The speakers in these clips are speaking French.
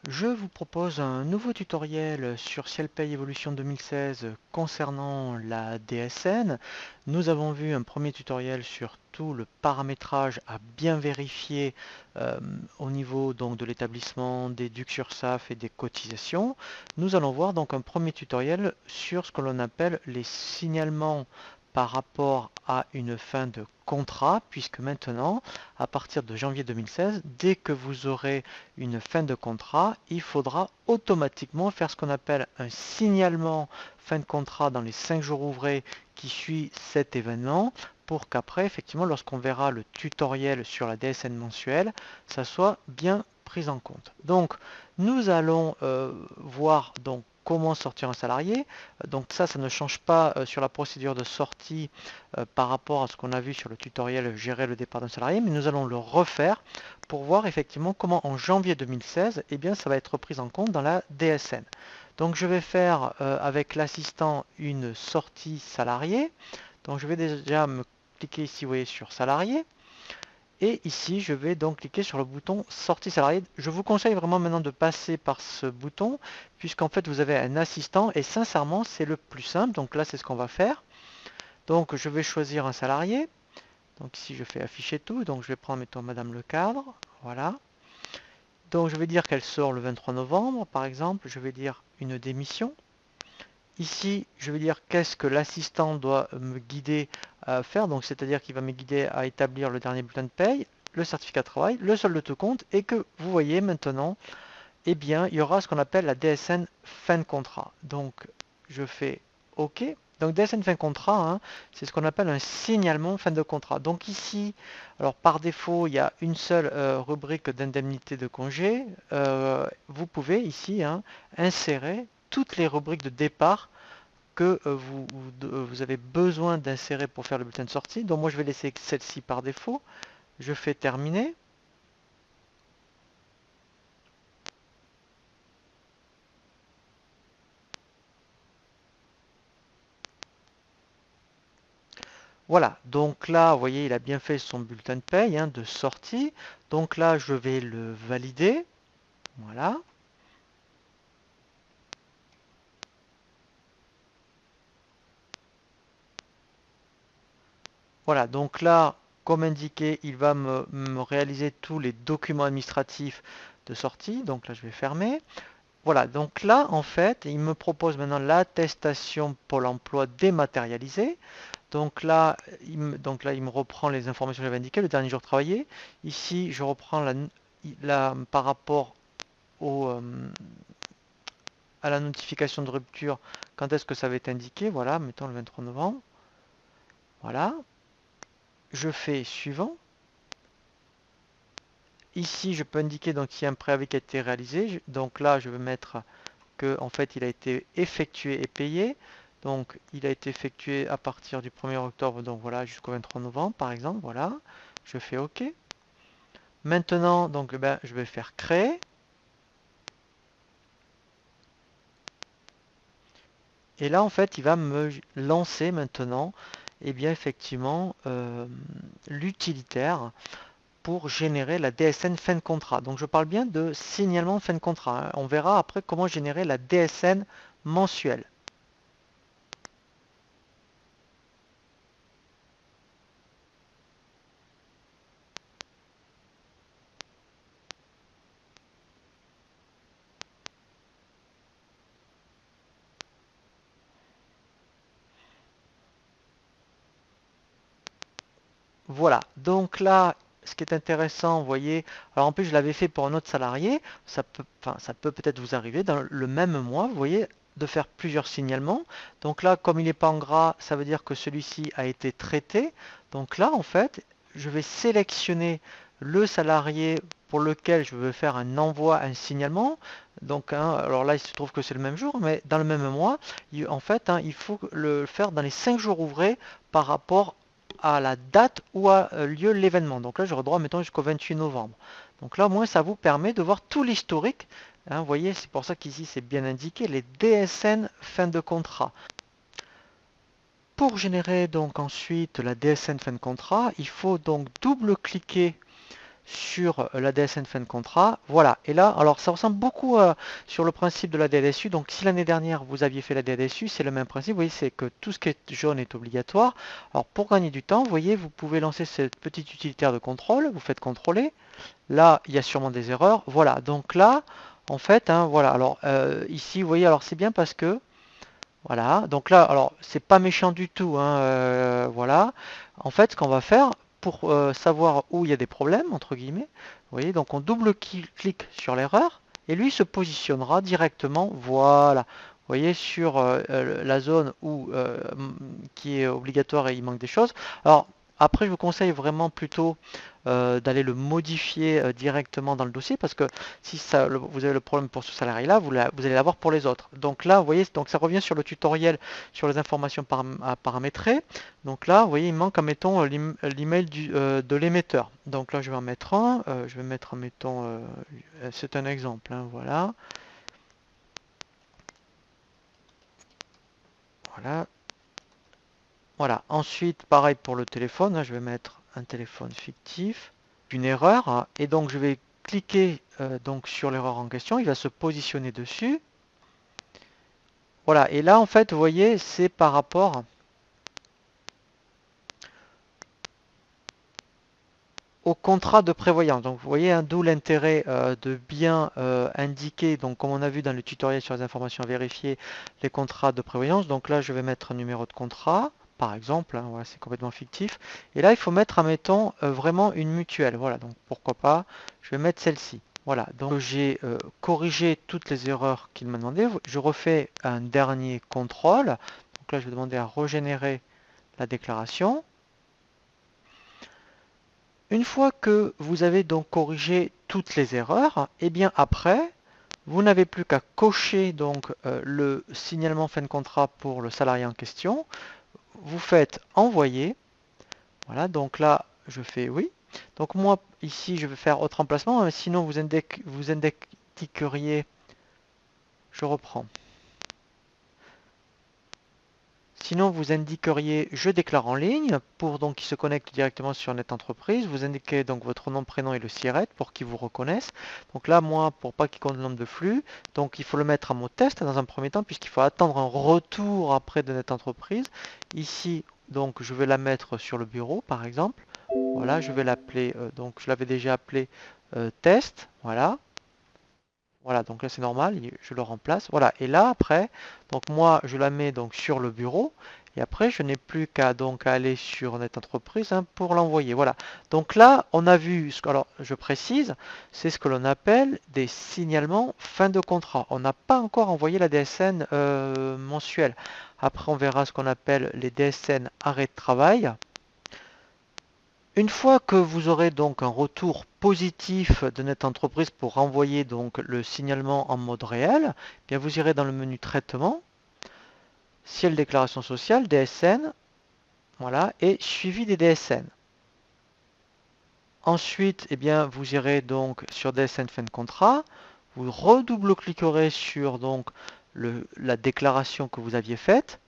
Je vous propose un nouveau tutoriel sur CielPay Evolution 2016 concernant la DSN. Nous avons vu un premier tutoriel sur tout le paramétrage à bien vérifier euh, au niveau donc de l'établissement des DUC/URSSAF et des cotisations. Nous allons voir donc un premier tutoriel sur ce que l'on appelle les signalements par rapport à une fin de contrat, puisque maintenant, à partir de janvier 2016, dès que vous aurez une fin de contrat, il faudra automatiquement faire ce qu'on appelle un signalement fin de contrat dans les 5 jours ouvrés qui suit cet événement pour qu'après, effectivement, lorsqu'on verra le tutoriel sur la DSN mensuelle, ça soit bien pris en compte. Donc, nous allons voir donc comment sortir un salarié. Donc ça ne change pas sur la procédure de sortie par rapport à ce qu'on a vu sur le tutoriel gérer le départ d'un salarié, mais nous allons le refaire pour voir effectivement comment en janvier 2016, eh bien, ça va être pris en compte dans la DSN. Donc je vais faire avec l'assistant une sortie salarié. Donc je vais déjà me cliquer ici, vous voyez, sur salarié. Et ici, je vais donc cliquer sur le bouton sortie salarié. Je vous conseille vraiment maintenant de passer par ce bouton, puisqu'en fait vous avez un assistant et sincèrement c'est le plus simple. Donc là c'est ce qu'on va faire. Donc je vais choisir un salarié. Donc ici je fais afficher tout. Donc je vais prendre mettons Madame le cadre. Voilà. Donc je vais dire qu'elle sort le 23 novembre par exemple. Je vais dire une démission. Ici, je vais dire qu'est-ce que l'assistant doit me guider à faire. Donc, c'est-à-dire qu'il va me guider à établir le dernier bulletin de paye, le certificat de travail, le solde de tout compte, et que vous voyez maintenant, eh bien, il y aura ce qu'on appelle la DSN fin de contrat. Donc, je fais OK. Donc, DSN fin de contrat, hein, c'est ce qu'on appelle un signalement fin de contrat. Donc ici, alors par défaut, il y a une seule rubrique d'indemnité de congé. Vous pouvez ici insérer toutes les rubriques de départ que vous avez besoin d'insérer pour faire le bulletin de sortie. Donc moi je vais laisser celle-ci par défaut. Je fais terminer. Voilà, donc là, vous voyez, il a bien fait son bulletin de paye de sortie. Donc là, je vais le valider. Voilà. Voilà, donc là, comme indiqué, il va me réaliser tous les documents administratifs de sortie. Donc là, je vais fermer. Voilà, donc là, en fait, il me propose maintenant l'attestation Pôle emploi dématérialisée. Donc là, il me reprend les informations que j'avais indiquées, le dernier jour travaillé. Ici, je reprends par rapport au, à la notification de rupture, quand est-ce que ça avait été indiqué. Voilà, mettons le 23 novembre. Voilà. Je fais suivant. Ici, je peux indiquer donc qu'il y a un préavis qui a été réalisé. Donc là, je vais mettre que en fait, il a été effectué et payé. Donc, il a été effectué à partir du 1er octobre, donc voilà, jusqu'au 23 novembre, par exemple. Voilà. Je fais OK. Maintenant, donc, ben, je vais faire créer. Et là, en fait, il va me lancer maintenant, et bien effectivement, l'utilitaire pour générer la DSN fin de contrat. Donc, je parle bien de signalement fin de contrat. On verra après comment générer la DSN mensuelle. Voilà, donc là, ce qui est intéressant, vous voyez, alors en plus je l'avais fait pour un autre salarié, ça peut peut-être vous arriver dans le même mois, vous voyez, de faire plusieurs signalements. Donc là, comme il n'est pas en gras, ça veut dire que celui-ci a été traité. Donc là, en fait, je vais sélectionner le salarié pour lequel je veux faire un envoi, un signalement. Donc, alors là, il se trouve que c'est le même jour, mais dans le même mois, en fait, il faut le faire dans les 5 jours ouvrés par rapport à la date où a lieu l'événement. Donc là, j'aurai droit, mettons, jusqu'au 28 novembre. Donc là, au moins, ça vous permet de voir tout l'historique. Vous voyez, c'est pour ça qu'ici, c'est bien indiqué, les DSN fin de contrat. Pour générer donc ensuite la DSN fin de contrat, il faut donc double-cliquer sur la DSN fin de contrat. Voilà. Et là, alors ça ressemble beaucoup sur le principe de la DLSU. Donc si l'année dernière vous aviez fait la DLSU, c'est le même principe. Vous voyez, c'est que tout ce qui est jaune est obligatoire. Alors pour gagner du temps, vous voyez, vous pouvez lancer cette petite utilitaire de contrôle. Vous faites contrôler. Là, il y a sûrement des erreurs. Voilà. Donc là, en fait, hein, voilà. Alors ici, vous voyez, alors c'est bien parce que voilà, donc là, alors c'est pas méchant du tout, hein, voilà. En fait, ce qu'on va faire pour savoir où il y a des problèmes, entre guillemets, vous voyez, donc on double-clique sur l'erreur et lui se positionnera directement, voilà, vous voyez, sur la zone où, qui est obligatoire et il manque des choses. Alors, après, je vous conseille vraiment plutôt d'aller le modifier directement dans le dossier parce que si ça, vous avez le problème pour ce salarié-là, vous allez l'avoir pour les autres. Donc là, vous voyez, donc ça revient sur le tutoriel sur les informations à paramétrer. Donc là, vous voyez, il manque, admettons, l'email de l'émetteur. Donc là, je vais en mettre un. Je vais mettre, admettons, c'est un exemple, hein, voilà. Voilà. Voilà. Ensuite, pareil pour le téléphone, hein, je vais mettre un téléphone fictif. Une erreur, hein, et donc je vais cliquer donc sur l'erreur en question, il va se positionner dessus. Voilà, et là en fait vous voyez c'est par rapport au contrat de prévoyance. Donc vous voyez, hein, d'où l'intérêt de bien indiquer, donc comme on a vu dans le tutoriel sur les informations à vérifier, les contrats de prévoyance. Donc là je vais mettre un numéro de contrat, par exemple, hein, voilà, c'est complètement fictif. Et là il faut mettre, admettons, vraiment une mutuelle. Voilà, donc pourquoi pas, je vais mettre celle-ci. Voilà, donc j'ai corrigé toutes les erreurs qu'il m'a demandé. Je refais un dernier contrôle. Donc là je vais demander à régénérer la déclaration. Une fois que vous avez donc corrigé toutes les erreurs, et bien après, vous n'avez plus qu'à cocher donc le signalement fin de contrat pour le salarié en question. Vous faites envoyer. Voilà, donc là, je fais oui. Donc moi, ici, je vais faire autre emplacement. Sinon, vous indiqueriez, je reprends. Sinon, vous indiqueriez je déclare en ligne pour donc qu'il se connecte directement sur NetEntreprise. Vous indiquez donc votre nom, prénom et le SIRET pour qu'il vous reconnaisse. Donc là, moi, pour pas qu'il compte le nombre de flux, donc il faut le mettre en mode test dans un premier temps puisqu'il faut attendre un retour après de NetEntreprise. Ici, donc je vais la mettre sur le bureau par exemple. Voilà, je vais l'appeler, donc je l'avais déjà appelé test. Voilà. Voilà, donc là c'est normal, je le remplace. Voilà, et là après, donc moi je la mets donc sur le bureau, et après je n'ai plus qu'à donc aller sur NetEntreprise hein, pour l'envoyer. Voilà, donc là on a vu, alors je précise, c'est ce que l'on appelle des signalements fin de contrat. On n'a pas encore envoyé la DSN mensuelle. Après on verra ce qu'on appelle les DSN arrêt de travail. Une fois que vous aurez donc un retour positif de NetEntreprise pour renvoyer donc le signalement en mode réel, eh bien vous irez dans le menu traitement, ciel déclaration sociale, DSN, voilà, et suivi des DSN. Ensuite, eh bien, vous irez donc sur DSN fin de contrat, vous redouble-cliquerez sur donc la déclaration que vous aviez faite.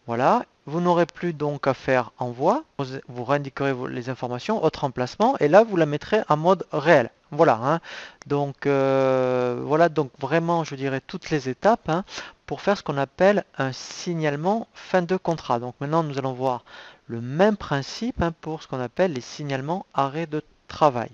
Voilà, vous n'aurez plus donc à faire envoi, vous réindiquerez les informations, autre emplacement, et là vous la mettrez en mode réel. Voilà, hein. Donc voilà donc vraiment je dirais toutes les étapes hein, pour faire ce qu'on appelle un signalement fin de contrat. Donc maintenant nous allons voir le même principe hein, pour ce qu'on appelle les signalements arrêt de travail.